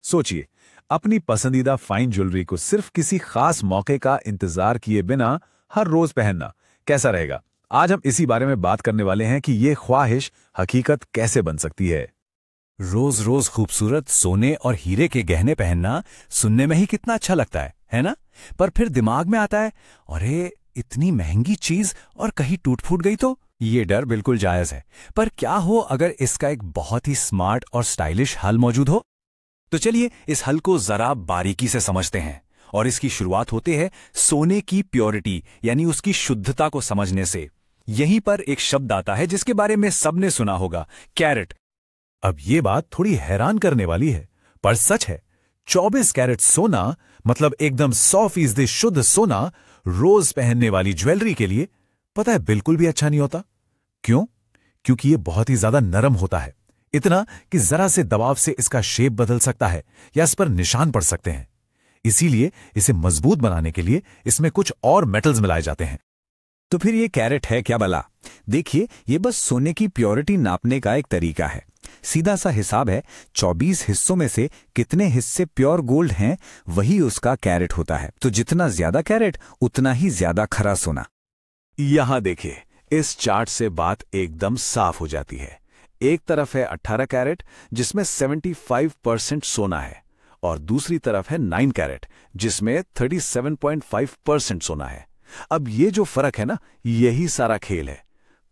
सोचिए, अपनी पसंदीदा फाइन ज्वेलरी को सिर्फ किसी खास मौके का इंतजार किए बिना हर रोज पहनना कैसा रहेगा। आज हम इसी बारे में बात करने वाले हैं कि ये ख्वाहिश हकीकत कैसे बन सकती है। रोज रोज खूबसूरत सोने और हीरे के गहने पहनना सुनने में ही कितना अच्छा लगता है ना? पर फिर दिमाग में आता है, अरे इतनी महंगी चीज और कहीं टूट फूट गई तो? ये डर बिल्कुल जायज है, पर क्या हो अगर इसका एक बहुत ही स्मार्ट और स्टाइलिश हल मौजूद हो? तो चलिए इस हल को जरा बारीकी से समझते हैं। और इसकी शुरुआत होती है सोने की प्योरिटी यानी उसकी शुद्धता को समझने से। यहीं पर एक शब्द आता है जिसके बारे में सबने सुना होगा, कैरेट। अब ये बात थोड़ी हैरान करने वाली है, पर सच है। 24 कैरेट सोना मतलब एकदम 100% शुद्ध सोना रोज पहनने वाली ज्वेलरी के लिए पता है बिल्कुल भी अच्छा नहीं होता। क्यों? क्योंकि ये बहुत ही ज्यादा नरम होता है, इतना कि जरा से दबाव से इसका शेप बदल सकता है या इस पर निशान पड़ सकते हैं। इसीलिए इसे मजबूत बनाने के लिए इसमें कुछ और मेटल्स मिलाए जाते हैं। तो फिर ये कैरेट है क्या भला? देखिए, ये बस सोने की प्योरिटी नापने का एक तरीका है। सीधा सा हिसाब है, 24 हिस्सों में से कितने हिस्से प्योर गोल्ड हैं वही उसका कैरेट होता है। तो जितना ज्यादा कैरेट उतना ही ज्यादा खरा सोना। यहां देखिए, इस चार्ट से बात एकदम साफ हो जाती है। एक तरफ है 18 कैरेट जिसमें 75% सोना है और दूसरी तरफ है 9 कैरेट जिसमें 37.5% सोना है। अब ये जो फर्क है ना, यही सारा खेल है।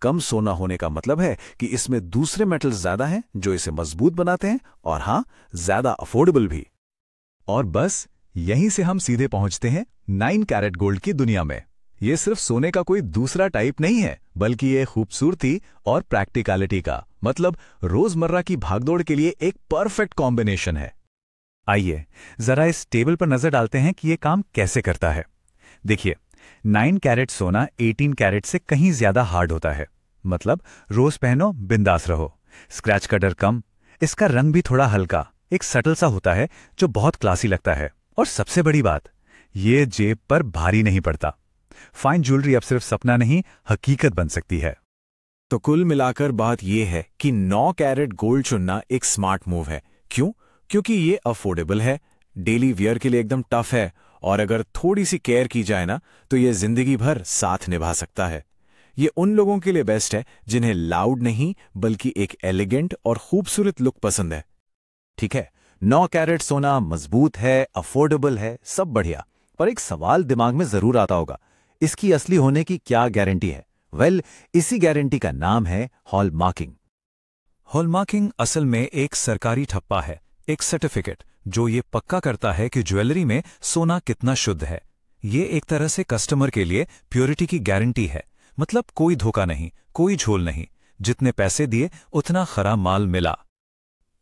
कम सोना होने का मतलब है कि इसमें दूसरे मेटल्स ज्यादा हैं जो इसे मजबूत बनाते हैं, और हां, ज्यादा अफोर्डेबल भी। और बस यहीं से हम सीधे पहुंचते हैं 9 कैरेट गोल्ड की दुनिया में। ये सिर्फ सोने का कोई दूसरा टाइप नहीं है, बल्कि ये खूबसूरती और प्रैक्टिकलिटी का मतलब रोजमर्रा की भागदौड़ के लिए एक परफेक्ट कॉम्बिनेशन है। आइए जरा इस टेबल पर नजर डालते हैं कि ये काम कैसे करता है। देखिए, 9 कैरेट सोना 18 कैरेट से कहीं ज्यादा हार्ड होता है। मतलब रोज पहनो, बिंदास रहो। स्क्रैच का डर कम। इसका रंग भी थोड़ा हल्का, एक सटल सा होता है जो बहुत क्लासी लगता है। और सबसे बड़ी बात, ये जेब पर भारी नहीं पड़ता। फाइन ज्वेलरी अब सिर्फ सपना नहीं, हकीकत बन सकती है। तो कुल मिलाकर बात यह है कि 9 कैरेट गोल्ड चुनना एक स्मार्ट मूव है। क्यों? क्योंकि ये अफोर्डेबल है, डेली वियर के लिए एकदम टफ है, और अगर थोड़ी सी केयर की जाए ना तो ये जिंदगी भर साथ निभा सकता है। ये उन लोगों के लिए बेस्ट है जिन्हें लाउड नहीं बल्कि एक एलिगेंट और खूबसूरत लुक पसंद है। ठीक है, 9 कैरेट सोना मजबूत है, अफोर्डेबल है, सब बढ़िया। पर एक सवाल दिमाग में जरूर आता होगा, इसकी असली होने की क्या गारंटी है? इसी गारंटी का नाम है हॉलमार्किंग। हॉलमार्किंग असल में एक सरकारी ठप्पा है, एक सर्टिफिकेट जो ये पक्का करता है कि ज्वेलरी में सोना कितना शुद्ध है। ये एक तरह से कस्टमर के लिए प्योरिटी की गारंटी है। मतलब कोई धोखा नहीं, कोई झोल नहीं, जितने पैसे दिए उतना खरा माल मिला।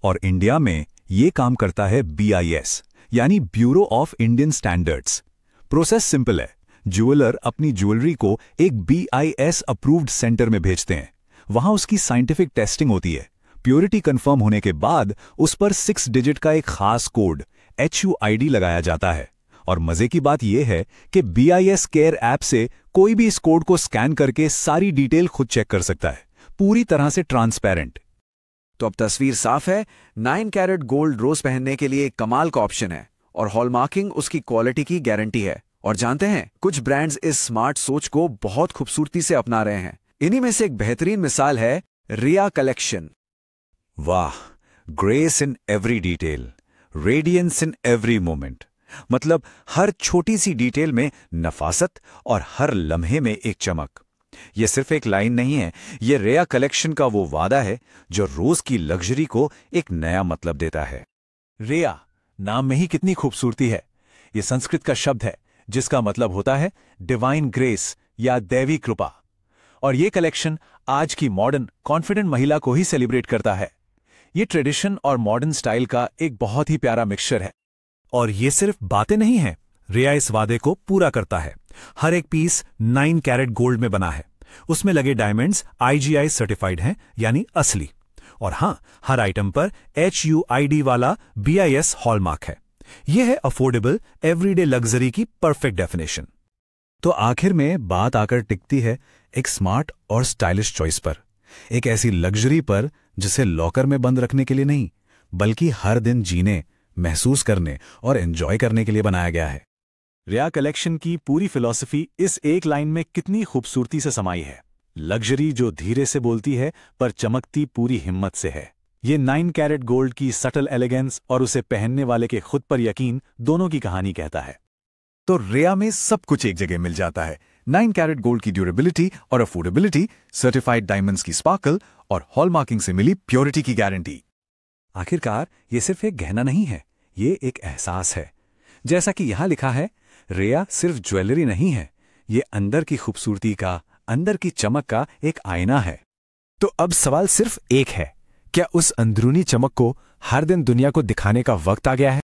और इंडिया में ये काम करता है BIS यानी bureau of Indian standards. Process simple है, ज्वेलर अपनी ज्वेलरी को एक BIS अप्रूव्ड सेंटर में भेजते हैं। वहां उसकी साइंटिफिक टेस्टिंग होती है। प्योरिटी कंफर्म होने के बाद उस पर 6 डिजिट का एक खास कोड HUID लगाया जाता है। और मजे की बात यह है कि BIS केयर ऐप से कोई भी इस कोड को स्कैन करके सारी डिटेल खुद चेक कर सकता है, पूरी तरह से ट्रांसपेरेंट। तो अब तस्वीर साफ है, 9 कैरेट गोल्ड रोज पहनने के लिए एक कमाल का ऑप्शन है, और हॉलमार्किंग उसकी क्वालिटी की गारंटी है। और जानते हैं, कुछ ब्रांड्स इस स्मार्ट सोच को बहुत खूबसूरती से अपना रहे हैं। इन्हीं में से एक बेहतरीन मिसाल है रिया कलेक्शन। वाह, grace in every detail, radiance in every moment. मतलब हर छोटी सी डिटेल में नफासत और हर लम्हे में एक चमक। यह सिर्फ एक लाइन नहीं है, यह रिया कलेक्शन का वो वादा है जो रोज की लग्जरी को एक नया मतलब देता है। रिया नाम में ही कितनी खूबसूरती है। यह संस्कृत का शब्द है जिसका मतलब होता है डिवाइन ग्रेस या दैवी कृपा। और यह कलेक्शन आज की मॉडर्न कॉन्फिडेंट महिला को ही सेलिब्रेट करता है। यह ट्रेडिशन और मॉडर्न स्टाइल का एक बहुत ही प्यारा मिक्सचर है। और ये सिर्फ बातें नहीं हैं, रिया इस वादे को पूरा करता है। हर एक पीस 9 कैरेट गोल्ड में बना है। उसमें लगे डायमंड्स IGI सर्टिफाइड हैं, यानी असली। और हां, हर आइटम पर HUID वाला BIS हॉलमार्क है। यह है अफोर्डेबल एवरीडे लग्जरी की परफेक्ट डेफिनेशन। तो आखिर में बात आकर टिकती है एक स्मार्ट और स्टाइलिश चॉइस पर, एक ऐसी लग्जरी पर जिसे लॉकर में बंद रखने के लिए नहीं, बल्कि हर दिन जीने, महसूस करने और एंजॉय करने के लिए बनाया गया है। रिया कलेक्शन की पूरी फिलॉसफी इस एक लाइन में कितनी खूबसूरती से समाई है। लग्जरी जो धीरे से बोलती है पर चमकती पूरी हिम्मत से है। ये 9 कैरेट गोल्ड की सटल एलिगेंस और उसे पहनने वाले के खुद पर यकीन दोनों की कहानी कहता है। तो रिया में सब कुछ एक जगह मिल जाता है। 9 कैरेट गोल्ड की ड्यूरेबिलिटी और अफोर्डेबिलिटी, सर्टिफाइड डायमंड्स की स्पार्कल और हॉलमार्किंग से मिली प्योरिटी की गारंटी। आखिरकार ये सिर्फ एक गहना नहीं है, ये एक एहसास है। जैसा कि यहां लिखा है, रिया सिर्फ ज्वेलरी नहीं है, ये अंदर की खूबसूरती का, अंदर की चमक का एक आईना है। तो अब सवाल सिर्फ एक है, क्या उस अंदरूनी चमक को हर दिन दुनिया को दिखाने का वक्त आ गया है?